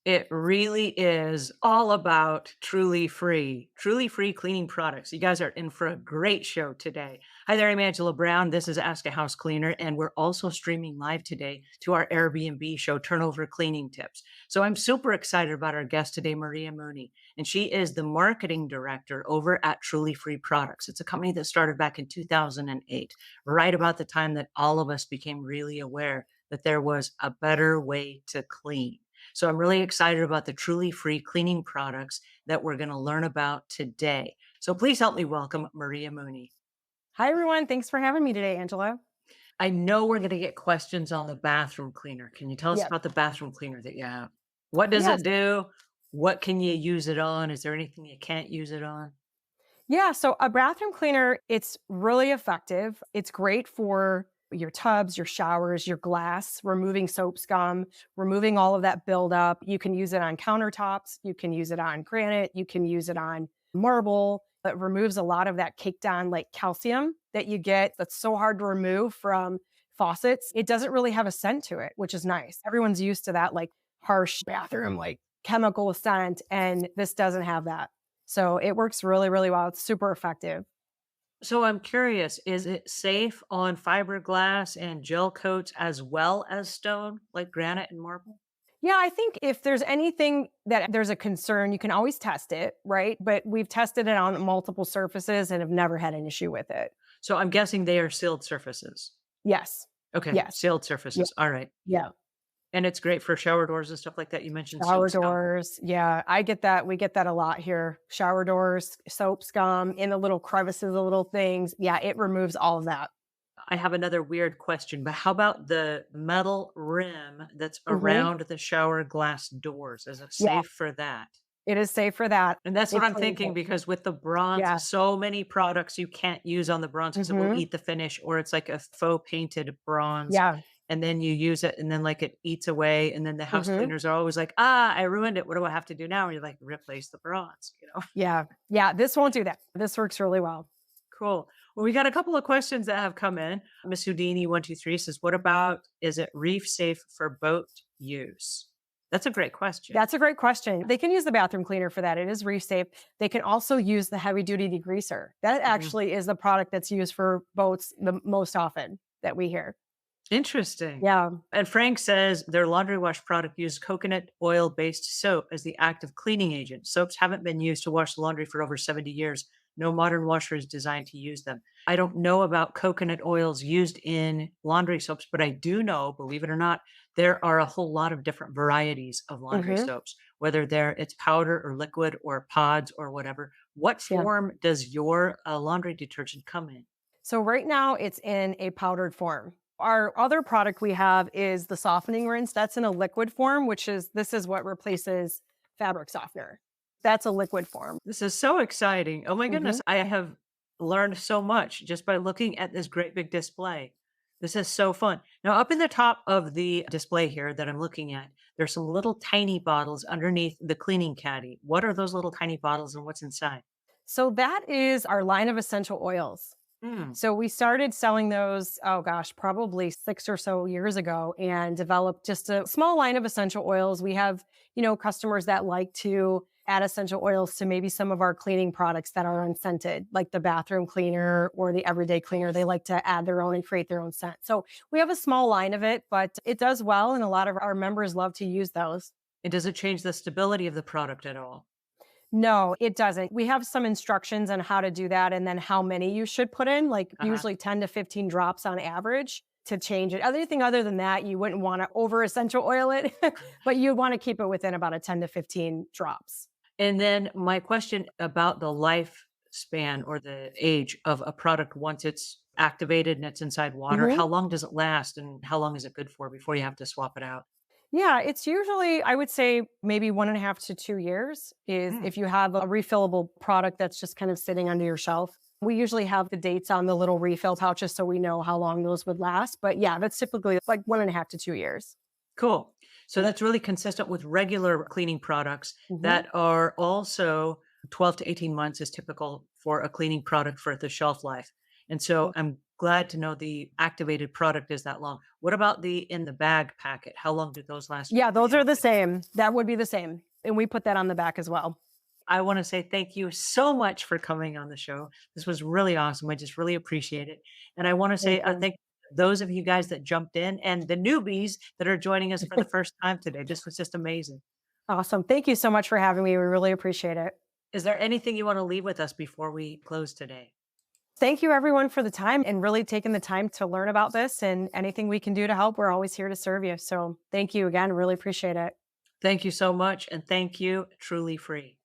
It really is all about truly free cleaning products. You guys are in for a great show today. Hi there, I'm Angela Brown. This is Ask a House Cleaner, and we're also streaming live today to our Airbnb show, Turnover Cleaning Tips. So I'm super excited about our guest today, Maria Mooney, and she is the marketing director over at Truly Free Products. It's a company that started back in 2008, right about the time that all of us became really aware that there was a better way to clean. So I'm really excited about the truly free cleaning products that we're going to learn about today. So please help me welcome Maria Mooney. Hi, everyone. Thanks for having me today, Angela. I know we're going to get questions on the bathroom cleaner. Can you tell us Yep. about the bathroom cleaner that you have? What does Yes. it do? What can you use it on? Is there anything you can't use it on? Yeah. So a bathroom cleaner, it's really effective. It's great for your tubs, your showers, your glass, removing soap scum, removing all of that buildup. You can use it on countertops. You can use it on granite. You can use it on marble. It removes a lot of that caked on like calcium that you get that's so hard to remove from faucets. It doesn't really have a scent to it, which is nice. Everyone's used to that like harsh bathroom, like chemical scent, and this doesn't have that. So it works really, really well. It's super effective. So I'm curious, is it safe on fiberglass and gel coats as well as stone, like granite and marble? Yeah, I think if there's anything that there's a concern, you can always test it, right? But we've tested it on multiple surfaces and have never had an issue with it. So I'm guessing they are sealed surfaces. Yes. Okay, Yes. sealed Yeah. surfaces. All right. Yeah. And it's great for shower doors and stuff like that. You mentioned soap Shower scum. doors. Yeah. I get that. We get that a lot here. Shower doors, soap scum in the little crevices, the little things. Yeah. It removes all of that. I have another weird question, but how about the metal rim that's Hmm. around the shower glass doors? Is it Yeah. safe for that? It is safe for that. And that's what It I'm cleans thinking it. because with the bronze, Yeah. so many products you can't use on the bronze because it will Hmm. eat the finish, or it's like a faux painted bronze. Yeah. And then you use it and then like it eats away. And then the house Hmm. cleaners are always like, ah, I ruined it. What do I have to do now? And you're like, replace the bronze. Yeah. Yeah. This won't do that. This works really well. Cool. Well, we got a couple of questions that have come in. Miss Houdini 123 says, "What about is it reef safe for boat use?" That's a great question. That's a great question. They can use the bathroom cleaner for that. It is reef safe. They can also use the heavy duty degreaser. That Mhm. actually is the product that's used for boats the most often that we hear. Interesting. Yeah. And Frank says their laundry wash product uses coconut oil based soap as the active cleaning agent. Soaps haven't been used to wash laundry for over 70 years. No modern washer is designed to use them. I don't know about coconut oils used in laundry soaps, but I do know, believe it or not, there are a whole lot of different varieties of laundry Hmm. soaps, whether it's powder or liquid or pods or whatever. What Yeah. form does your laundry detergent come in? So right now it's in a powdered form. Our other product we have is the softening rinse. That's in a liquid form, which is this is what replaces fabric softener. That's a liquid form. This is so exciting. Oh my Hmm. goodness. I have learned so much just by looking at this great big display. This is so fun. Now, up in the top of the display here that I'm looking at, there's some little tiny bottles underneath the cleaning caddy. What are those little tiny bottles and what's inside? So that is our line of essential oils. Mm, So we started selling those, oh gosh, probably 6 or so years ago and developed just a small line of essential oils. We have, customers that like to add essential oils to maybe some of our cleaning products that are unscented, like the bathroom cleaner or the everyday cleaner. They like to add their own and create their own scent. So we have a small line of it, but it does well. And a lot of our members love to use those. and does it change the stability of the product at all? No, it doesn't. We have some instructions on how to do that and then how many you should put in, like Uh-huh. usually 10 to 15 drops on average to change it. Anything other than that, you wouldn't want to over essential oil it, but you'd want to keep it within about a 10 to 15 drops. And then my question about the lifespan or the age of a product once it's activated and it's inside water, Mhm. how long does it last and how long is it good for before you have to swap it out? Yeah, it's usually, I would say, maybe 1.5 to 2 years is Mm. if you have a refillable product that's just kind of sitting under your shelf. We usually have the dates on the little refill pouches so we know how long those would last. But yeah, that's typically like 1.5 to 2 years. Cool. So that's really consistent with regular cleaning products Hmm. that are also 12 to 18 months is typical for a cleaning product for the shelf life. And so I'm Glad to know the activated product is that long. What about the in the bag packet? How long do those last Yeah, for those you? are the same. That would be the same. And we put that on the back as well. I wanna say thank you so much for coming on the show. This was really awesome. I just really appreciate it. And I wanna Thank say, you. thank those of you guys that jumped in and the newbies that are joining us for the first time today. This was just amazing. Awesome. Thank you so much for having me. We really appreciate it. Is there anything you wanna leave with us before we close today? Thank you everyone for the time and really taking the time to learn about this and anything we can do to help. We're always here to serve you. So thank you again. Really appreciate it. Thank you so much, and thank you, Truly Free.